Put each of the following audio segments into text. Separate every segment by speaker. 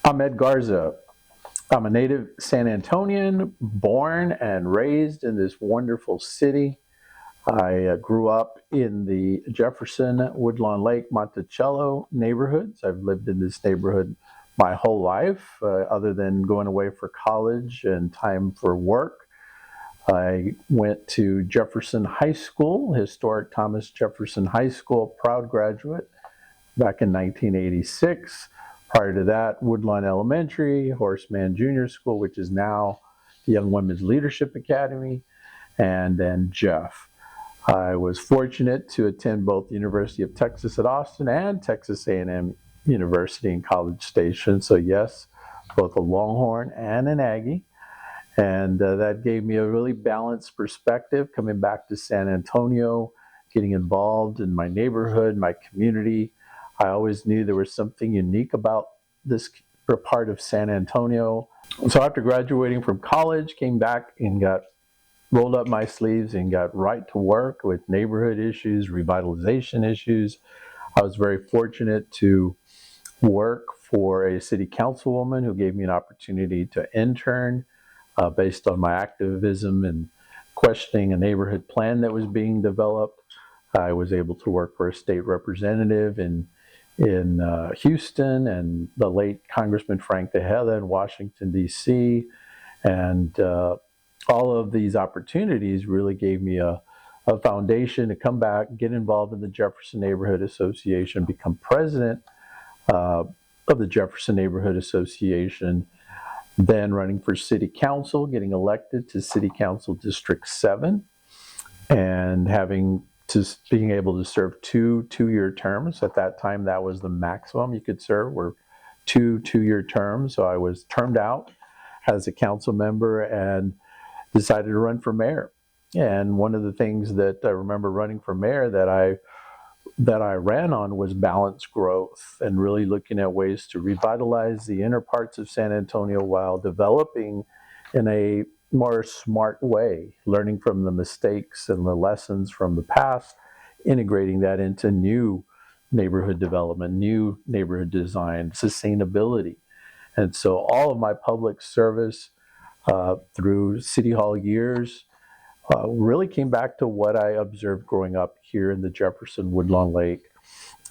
Speaker 1: I'm Ed Garza. I'm a native San Antonian, born and raised in this wonderful city. I grew up in the Jefferson, Woodlawn Lake, Monticello neighborhoods. I've lived in this neighborhood my whole life, other than going away for college and time for work. I went to Jefferson High School, historic Thomas Jefferson High School, proud graduate back in 1986. Prior to that, Woodlawn Elementary, Horseman Junior School, which is now the Young Women's Leadership Academy, and then Jeff. I was fortunate to attend both the University of Texas at Austin and Texas A&M University in College Station. So yes, both a Longhorn and an Aggie. And that gave me a really balanced perspective coming back to San Antonio, getting involved in my neighborhood, my community. I always knew there was something unique about this part of San Antonio. So after graduating from college, came back and got rolled up my sleeves and got right to work with neighborhood issues, revitalization issues. I was very fortunate to work for a city councilwoman who gave me an opportunity to intern based on my activism and questioning a neighborhood plan that was being developed. I was able to work for a state representative in Houston, and the late Congressman Frank Tejeda in Washington, D.C. And all of these opportunities really gave me a foundation to come back, get involved in the Jefferson Neighborhood Association, become president of the Jefferson Neighborhood Association, then running for city council, getting elected to city council District 7, and being able to serve two-year terms. At that time, that was the maximum you could serve, were two-year terms. So I was termed out as a council member and decided to run for mayor. And one of the things that I remember running for mayor that I ran on was balanced growth and really looking at ways to revitalize the inner parts of San Antonio while developing in a more smart way, learning from the mistakes and the lessons from the past, integrating that into new neighborhood development, new neighborhood design, sustainability. And so all of my public service through City Hall years really came back to what I observed growing up here in the Jefferson Woodlawn Lake,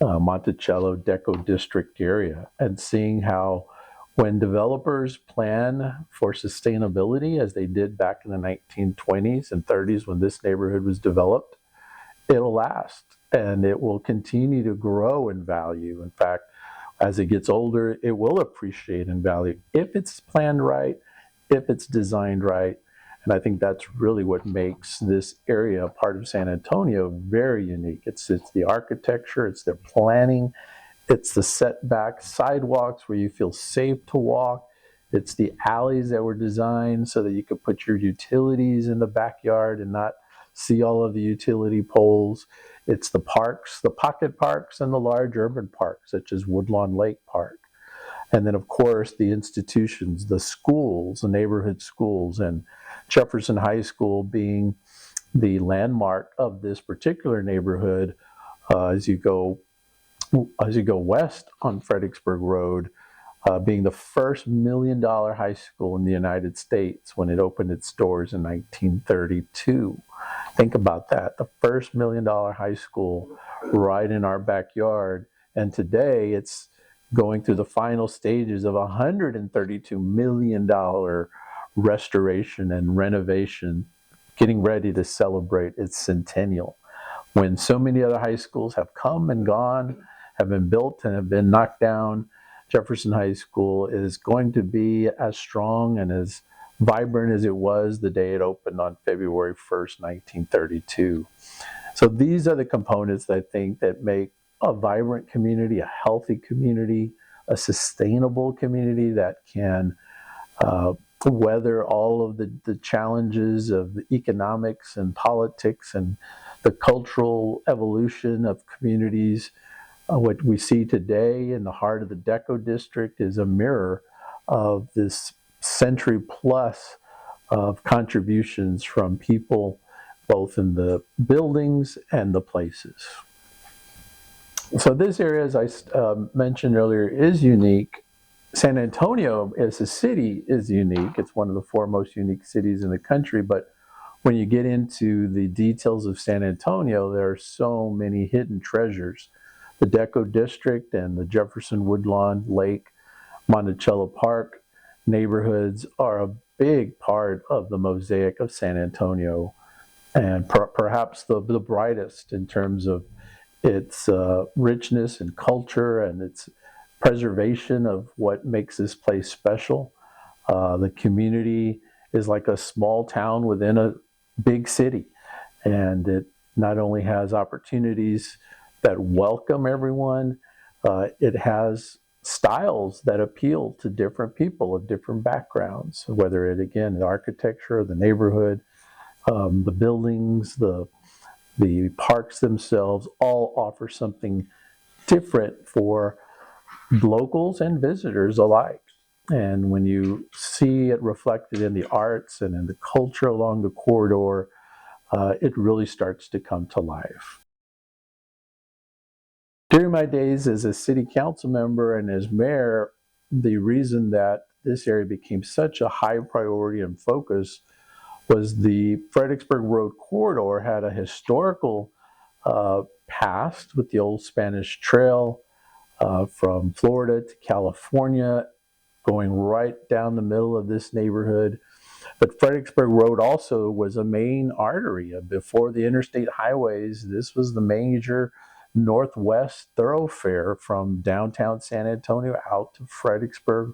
Speaker 1: Monticello, Deco District area, and seeing how when developers plan for sustainability, as they did back in the 1920s and 30s when this neighborhood was developed, it'll last and it will continue to grow in value. In fact, as it gets older, it will appreciate in value if it's planned right, if it's designed right. And I think that's really what makes this area, part of San Antonio, very unique. It's the architecture, it's their planning, it's the setback sidewalks where you feel safe to walk. It's the alleys that were designed so that you could put your utilities in the backyard and not see all of the utility poles. It's the parks, the pocket parks, and the large urban parks, such as Woodlawn Lake Park. And then, of course, the institutions, the schools, the neighborhood schools, and Jefferson High School being the landmark of this particular neighborhood as you go west on Fredericksburg Road, being the first $1 million high school in the United States when it opened its doors in 1932. Think about that, the first $1 million high school right in our backyard. And today it's going through the final stages of a $132 million restoration and renovation, getting ready to celebrate its centennial. When so many other high schools have come and gone, have been built and have been knocked down, Jefferson High School is going to be as strong and as vibrant as it was the day it opened on February 1st, 1932. So these are the components that I think that make a vibrant community, a healthy community, a sustainable community that can weather all of the challenges of the economics and politics and the cultural evolution of communities. What we see today in the heart of the Deco District is a mirror of this century plus of contributions from people both in the buildings and the places. So this area, as I mentioned earlier, is unique San Antonio as a city is unique. It's one of the four most unique cities in the country, but when you get into the details of San Antonio, there are so many hidden treasures. The Deco District and the Jefferson Woodlawn Lake, Monticello Park neighborhoods are a big part of the mosaic of San Antonio, and perhaps the brightest in terms of its richness and culture and its preservation of what makes this place special. The community is like a small town within a big city, and it not only has opportunities that welcome everyone, it has styles that appeal to different people of different backgrounds, whether it, again, the architecture, the neighborhood, the buildings, the parks themselves all offer something different for locals and visitors alike. And when you see it reflected in the arts and in the culture along the corridor, it really starts to come to life. During my days as a city council member and as mayor, the reason that this area became such a high priority and focus was the Fredericksburg Road corridor had a historical past with the old Spanish Trail from Florida to California, going right down the middle of this neighborhood. But Fredericksburg Road also was a main artery. Before the interstate highways, this was the major northwest thoroughfare from downtown San Antonio out to Fredericksburg,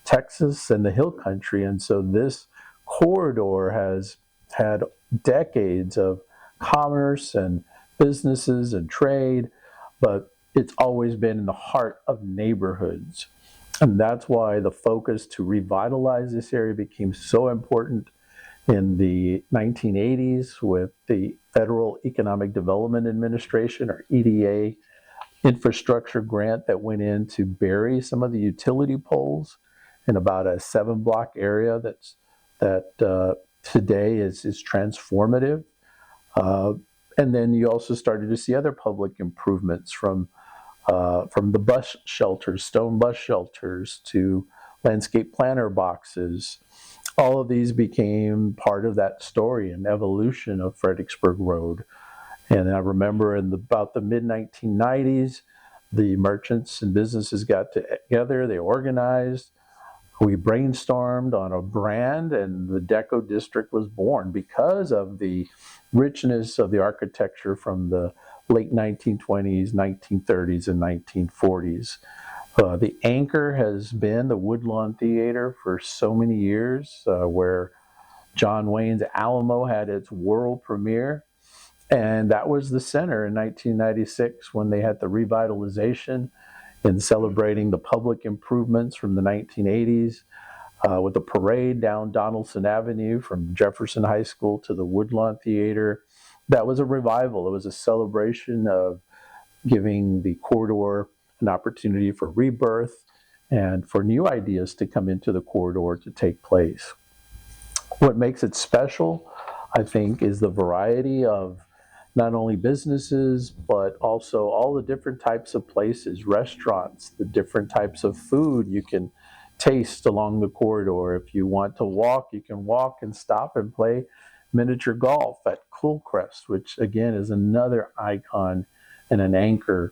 Speaker 1: Texas, and the Hill Country. And so this corridor has had decades of commerce and businesses and trade, but it's always been in the heart of neighborhoods. And that's why the focus to revitalize this area became so important in the 1980s with the Federal Economic Development Administration, or EDA, infrastructure grant that went in to bury some of the utility poles in about a 7-block area that today is transformative. And then you also started to see other public improvements from the bus shelters, stone bus shelters, to landscape planter boxes. All of these became part of that story and evolution of Fredericksburg Road. And I remember in about the mid-1990s, the merchants and businesses got together, they organized, we brainstormed on a brand, and the Deco District was born because of the richness of the architecture from the late 1920s, 1930s, and 1940s. The anchor has been the Woodlawn Theater for so many years, where John Wayne's Alamo had its world premiere. And that was the center in 1996 when they had the revitalization and celebrating the public improvements from the 1980s, with a parade down Donaldson Avenue from Jefferson High School to the Woodlawn Theater. That was a revival. It was a celebration of giving the corridor an opportunity for rebirth and for new ideas to come into the corridor to take place. What makes it special, I think, is the variety of not only businesses, but also all the different types of places, restaurants, the different types of food you can taste along the corridor. If you want to walk, you can walk and stop and play miniature golf at Coolcrest, which again is another icon and an anchor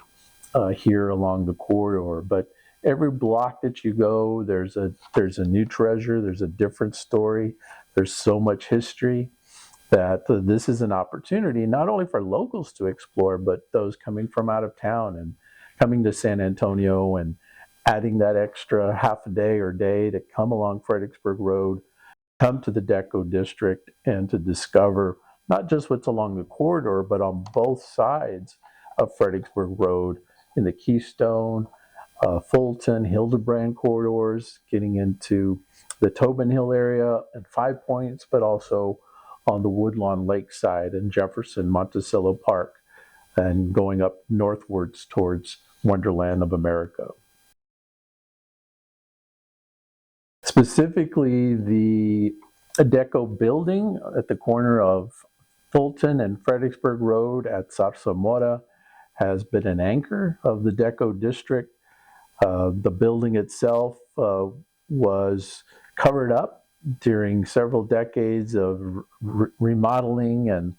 Speaker 1: here along the corridor. But every block that you go, there's a new treasure, there's a different story, there's so much history that this is an opportunity not only for locals to explore, but those coming from out of town and coming to San Antonio and adding that extra half a day or day to come along Fredericksburg Road, come to the Deco District, and to discover not just what's along the corridor, but on both sides of Fredericksburg Road in the Keystone, Fulton, Hildebrand corridors, getting into the Tobin Hill area and Five Points, but also on the Woodlawn Lakeside and Jefferson Monticello Park, and going up northwards towards Wonderland of America. Specifically, the Deco building at the corner of Fulton and Fredericksburg Road at Zarzamora has been an anchor of the Deco District. The building itself was covered up during several decades of remodeling and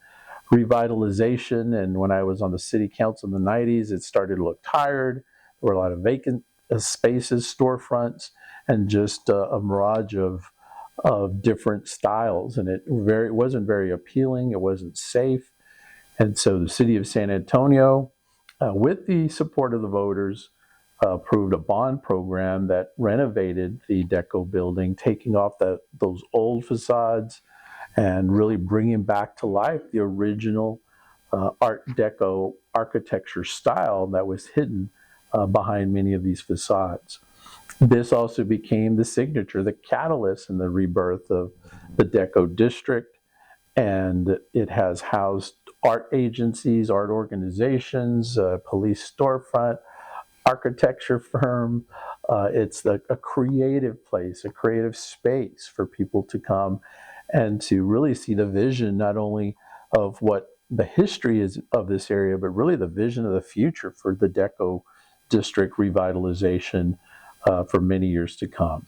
Speaker 1: revitalization. And when I was on the city council in the 90s, it started to look tired. There were a lot of vacant spaces, storefronts, and just a mirage of different styles. And it wasn't very appealing. It wasn't safe. And so the city of San Antonio, with the support of the voters, approved a bond program that renovated the Deco building, taking off those old facades and really bringing back to life the original Art Deco architecture style that was hidden behind many of these facades. This also became the signature, the catalyst in the rebirth of the Deco District, and it has housed art agencies, art organizations, police storefront, architecture firm. It's a creative place, a creative space for people to come and to really see the vision, not only of what the history is of this area, but really the vision of the future for the Deco District revitalization for many years to come.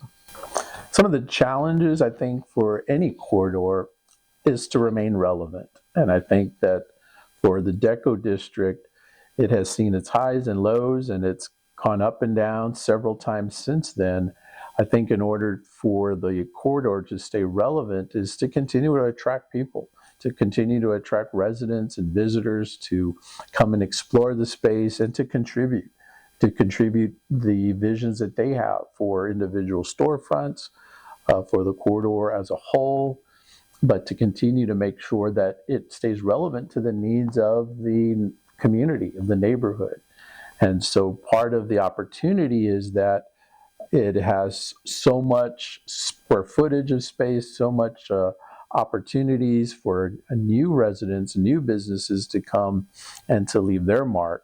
Speaker 1: Some of the challenges, I think, for any corridor is to remain relevant. And I think that for the Deco District, it has seen its highs and lows, and it's gone up and down several times since then. I think in order for the corridor to stay relevant is to continue to attract people, to continue to attract residents and visitors to come and explore the space and to contribute the visions that they have for individual storefronts, for the corridor as a whole, but to continue to make sure that it stays relevant to the needs of the community, of the neighborhood. And so part of the opportunity is that it has so much square footage of space, so much opportunities for new residents, new businesses to come and to leave their mark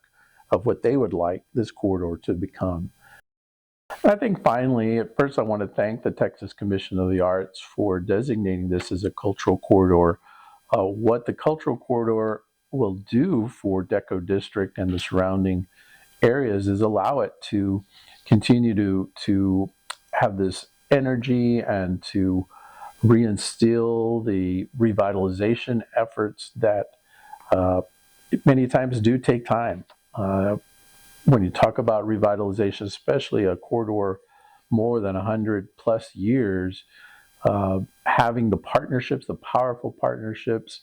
Speaker 1: of what they would like this corridor to become. I think finally, first I want to thank the Texas Commission of the Arts for designating this as a cultural corridor. What the cultural corridor will do for Deco District and the surrounding areas is allow it to continue to have this energy and to reinstill the revitalization efforts that many times do take time. When you talk about revitalization, especially a corridor more than 100 plus years, having the partnerships, the powerful partnerships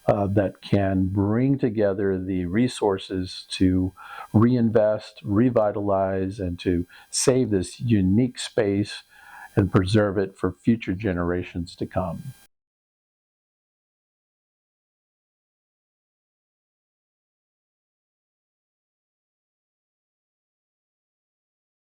Speaker 1: that can bring together the resources to reinvest, revitalize, and to save this unique space and preserve it for future generations to come.